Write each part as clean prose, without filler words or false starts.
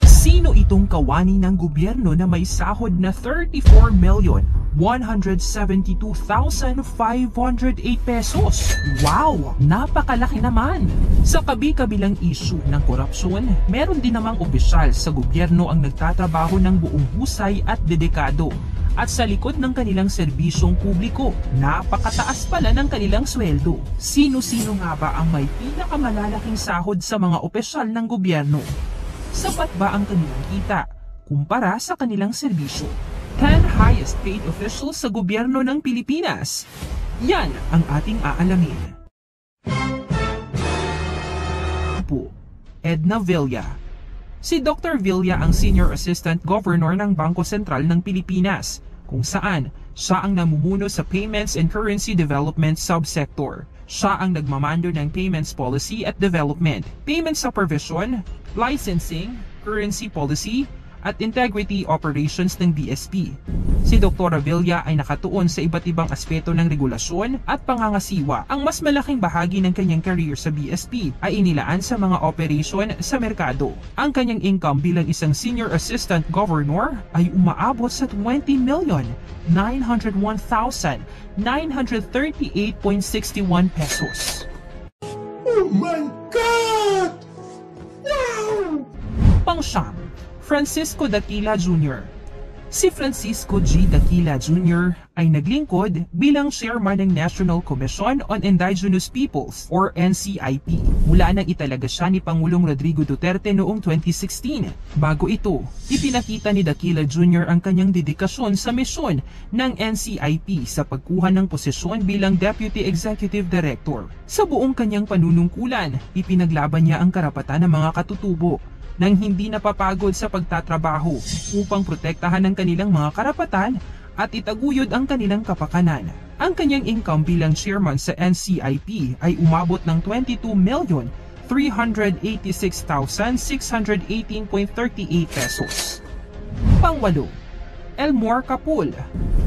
Sino itong kawani ng gobyerno na may sahod na 34,172,508 pesos? Wow! Napakalaki naman! Sa kabi-kabilang issue ng korupsyon, meron din namang opisyal sa gobyerno ang nagtatrabaho ng buong husay at dedikado. At sa likod ng kanilang serbisyong publiko, napakataas pala ng kanilang sweldo. Sino-sino nga ba ang may pinakamalalaking sahod sa mga opisyal ng gobyerno? Sapat ba ang kanilang kita kumpara sa kanilang serbisyo? 10 highest paid officials sa gobyerno ng Pilipinas. Yan ang ating aalamin. Edna Villa. Si Dr. Villa ang Senior Assistant Governor ng Bangko Sentral ng Pilipinas, kung saan siya ang namumuno sa Payments and Currency Development Subsector. Siya ang nagmamando ng Payments Policy at Development, Payment Supervision, Licensing, Currency Policy, at Integrity Operations ng BSP. Si Dr. Villa ay nakatuon sa iba't ibang aspeto ng regulasyon at pangangasiwa. Ang mas malaking bahagi ng kanyang career sa BSP ay inilaan sa mga operation sa merkado. Ang kanyang income bilang isang Senior Assistant Governor ay umaabot sa 20,901,938.61 pesos. Oh my God! Wow! Pang-siyam, Francisco Daquila Jr. Si Francisco G. Daquila Jr. ay naglingkod bilang chairman ng National Commission on Indigenous Peoples or NCIP mula nang italaga siya ni Pangulong Rodrigo Duterte noong 2016. Bago ito, ipinakita ni Daquila Jr. ang kanyang dedikasyon sa misyon ng NCIP sa pagkuha ng posisyon bilang Deputy Executive Director. Sa buong kanyang panunungkulan, ipinaglaban niya ang karapatan ng mga katutubo nang hindi napapagod sa pagtatrabaho upang protektahan ang kanilang mga karapatan at itaguyod ang kanilang kapakanan. Ang kanyang income bilang chairman sa NCIP ay umabot ng 22,386,618.38 pesos. Pang-walo, Elmore Capul.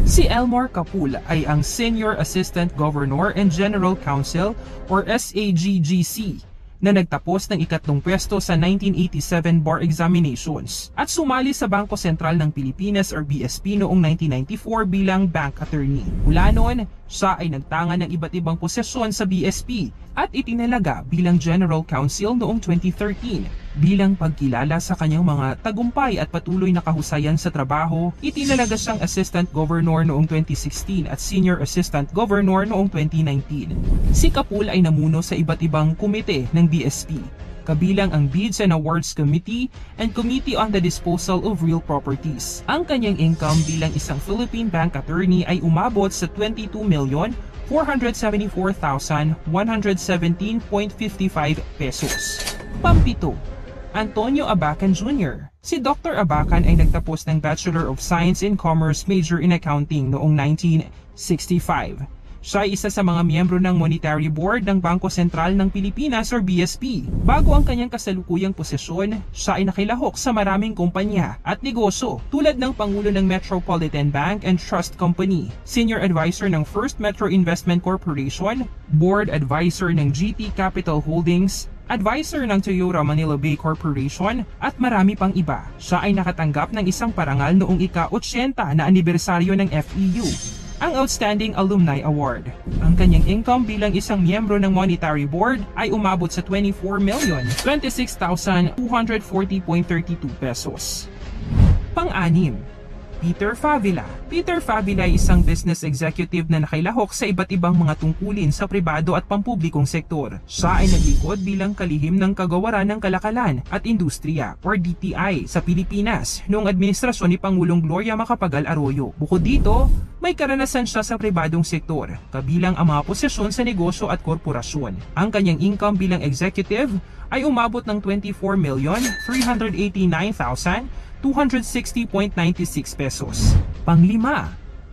Si Elmore Capul ay ang Senior Assistant Governor and General Counsel or SAGGC na nagtapos ng ikatlong pwesto sa 1987 bar examinations at sumali sa Bangko Sentral ng Pilipinas or BSP noong 1994 bilang bank attorney. Mula noon, siya ay nagtanga ng iba't ibang posisyon sa BSP at itinalaga bilang General Counsel noong 2013. Bilang pagkilala sa kanyang mga tagumpay at patuloy na kahusayan sa trabaho, itinalaga siyang Assistant Governor noong 2016 at Senior Assistant Governor noong 2019. Si Capul ay namuno sa iba't ibang komite ng BSP, kabilang ang Bids and Awards Committee and Committee on the Disposal of Real Properties. Ang kanyang income bilang isang Philippine bank attorney ay umabot sa 22,474,117.55 pesos. Pampito, Antonio Abacan Jr. Si Dr. Abacan ay nagtapos ng Bachelor of Science in Commerce major in Accounting noong 1965. Siya ay isa sa mga miyembro ng Monetary Board ng Bangko Sentral ng Pilipinas or BSP. Bago ang kanyang kasalukuyang posisyon, siya ay nakilahok sa maraming kumpanya at negosyo tulad ng Pangulo ng Metropolitan Bank and Trust Company, Senior Advisor ng First Metro Investment Corporation, Board Advisor ng GT Capital Holdings, Advisor ng Toyota Manila Bay Corporation at marami pang iba. Siya ay nakatanggap ng isang parangal noong ika-80 na anibersaryo ng FEU, ang Outstanding Alumni Award. Ang kanyang income bilang isang miyembro ng Monetary Board ay umabot sa 24,026,240.32 pesos. Pang-anim, Peter Favila. Peter Favila ay isang business executive na nakilahok sa iba't ibang mga tungkulin sa pribado at pampublikong sektor. Siya ay naglingkod bilang kalihim ng Kagawaran ng Kalakalan at Industriya or DTI sa Pilipinas noong administrasyon ni Pangulong Gloria Macapagal Arroyo. Bukod dito, may karanasan siya sa pribadong sektor, kabilang ang mga posisyon sa negosyo at korporasyon. Ang kanyang income bilang executive ay umabot ng 24,389,260.96 pesos. Pang-5,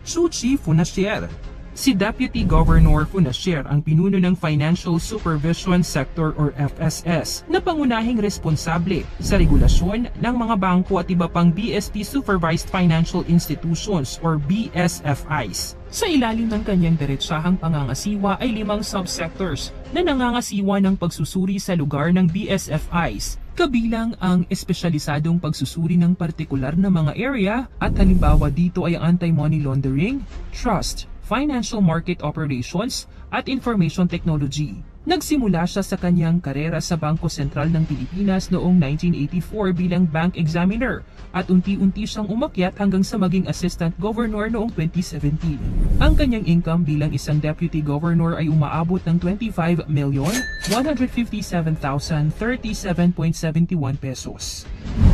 Suchi Funashier. Si Deputy Governor Funasher ang pinuno ng Financial Supervision Sector or FSS na pangunahing responsable sa regulasyon ng mga bangko at iba pang BSP Supervised Financial Institutions or BSFIs. Sa ilalim ng kanyang diretsahang pangangasiwa ay 5 subsectors na nangangasiwa ng pagsusuri sa lugar ng BSFIs, kabilang ang espesyalisadong pagsusuri ng partikular na mga area at halimbawa dito ay anti-money laundering, trust, financial market operations at information technology. Nagsimula siya sa kanyang karera sa Bangko Sentral ng Pilipinas noong 1984 bilang bank examiner at unti-unti siyang umakyat hanggang sa maging assistant governor noong 2017. Ang kanyang income bilang isang deputy governor ay umaabot ng 25,157,037.71 pesos.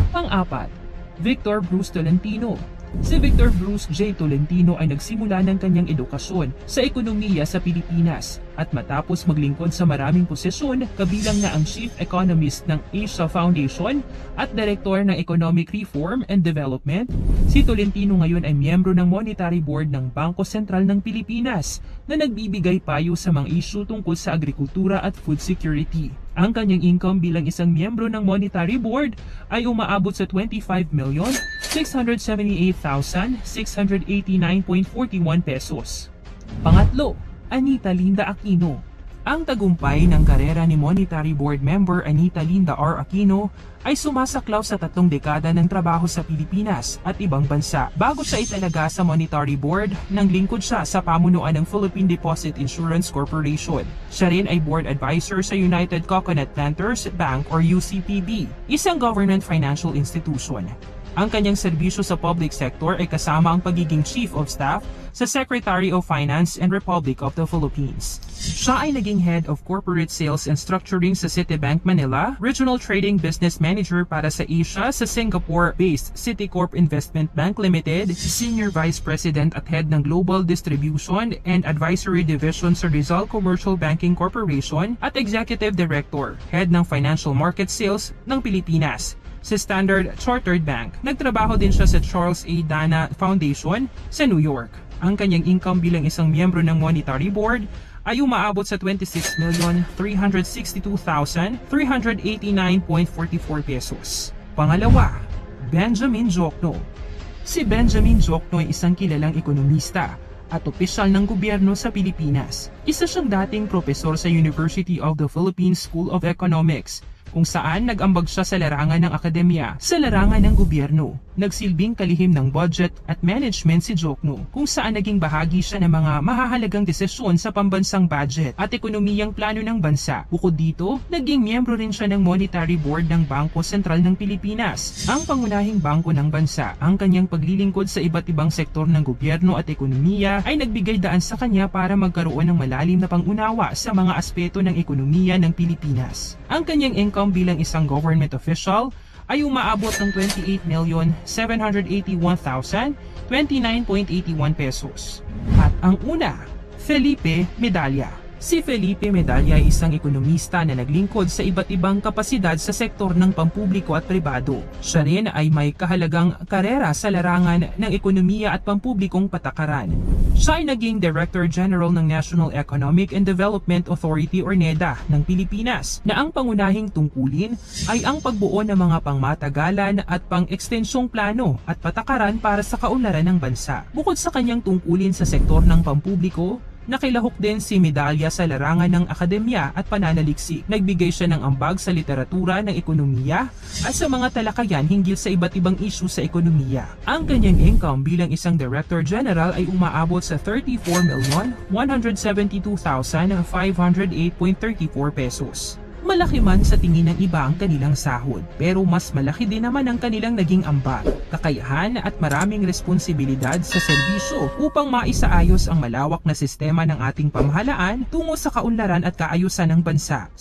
Pang-apat, Victor Bruce Tolentino. Si Victor Bruce J. Tolentino ay nagsimula ng kanyang edukasyon sa ekonomiya sa Pilipinas at matapos maglingkod sa maraming posisyon, kabilang na ang Chief Economist ng Asia Foundation at Director ng Economic Reform and Development, si Tolentino ngayon ay miyembro ng Monetary Board ng Bangko Sentral ng Pilipinas na nagbibigay payo sa mga isyu tungkol sa agrikultura at food security. Ang kanyang income bilang isang miyembro ng Monetary Board ay umaabot sa 25,678,689.41 pesos. Pangatlo, Anita Linda Aquino. Ang tagumpay ng karera ni Monetary Board member Anita Linda R. Aquino ay sumasaklaw sa 3 dekada ng trabaho sa Pilipinas at ibang bansa. Bago siya italaga sa Monetary Board, nanglingkod siya sa pamunuan ng Philippine Deposit Insurance Corporation. Siya rin ay board advisor sa United Coconut Planters Bank or UCPB, isang government financial institution. Ang kanyang serbisyo sa public sector ay kasama ang pagiging Chief of Staff sa Secretary of Finance and Republic of the Philippines. Siya ay naging Head of Corporate Sales and Structuring sa Citibank Manila, Regional Trading Business Manager para sa Asia sa Singapore-based Citicorp Investment Bank Limited, Senior Vice President at Head ng Global Distribution and Advisory Division sa Rizal Commercial Banking Corporation at Executive Director, Head ng Financial Market Sales ng Pilipinas sa Standard Chartered Bank. Nagtrabaho din siya sa Charles A. Dana Foundation sa New York. Ang kanyang income bilang isang miyembro ng Monetary Board ay umaabot sa 26,362,389.44 pesos. Pangalawa, Benjamin Jokno. Si Benjamin Jokno ay isang kilalang ekonomista at opisyal ng gobyerno sa Pilipinas. Isa siyang dating propesor sa University of the Philippines School of Economics, kung saan nag-ambag siya sa larangan ng akademya, sa larangan ng gobyerno. Nagsilbing kalihim ng budget at management si Jokno, kung saan naging bahagi siya ng mga mahahalagang desisyon sa pambansang budget at ekonomiyang plano ng bansa. Bukod dito, naging miyembro rin siya ng Monetary Board ng Bangko Sentral ng Pilipinas, ang pangunahing bangko ng bansa. Ang kanyang paglilingkod sa iba't ibang sektor ng gobyerno at ekonomiya ay nagbigay daan sa kanya para magkaroon ng malalim na pangunawa sa mga aspeto ng ekonomiya ng Pilipinas. Ang kanyang income bilang isang government official ay umaabot ng 28,781,029.81 pesos. At ang una, Felipe Medalla. Si Felipe Medalla ay isang ekonomista na naglingkod sa iba't ibang kapasidad sa sektor ng pampubliko at pribado. Siya rin ay may kahalagang karera sa larangan ng ekonomiya at pampublikong patakaran. Siya ay naging Director General ng National Economic and Development Authority or NEDA ng Pilipinas, na ang pangunahing tungkulin ay ang pagbuo ng mga pangmatagalan at pang-ekstensyong plano at patakaran para sa kaunlaran ng bansa. Bukod sa kanyang tungkulin sa sektor ng pampubliko, nakilahok din si Medalla sa larangan ng akademya at pananaliksik. Nagbigay siya ng ambag sa literatura ng ekonomiya at sa mga talakayan hinggil sa iba't ibang isyu sa ekonomiya. Ang kanyang income bilang isang Director General ay umaabot sa 34,172,508.34 pesos. Malaki man sa tingin ng iba ang kanilang sahod, pero mas malaki din naman ang kanilang naging ambag, kakayahan at maraming responsibilidad sa serbisyo upang maisaayos ang malawak na sistema ng ating pamahalaan tungo sa kaunlaran at kaayusan ng bansa.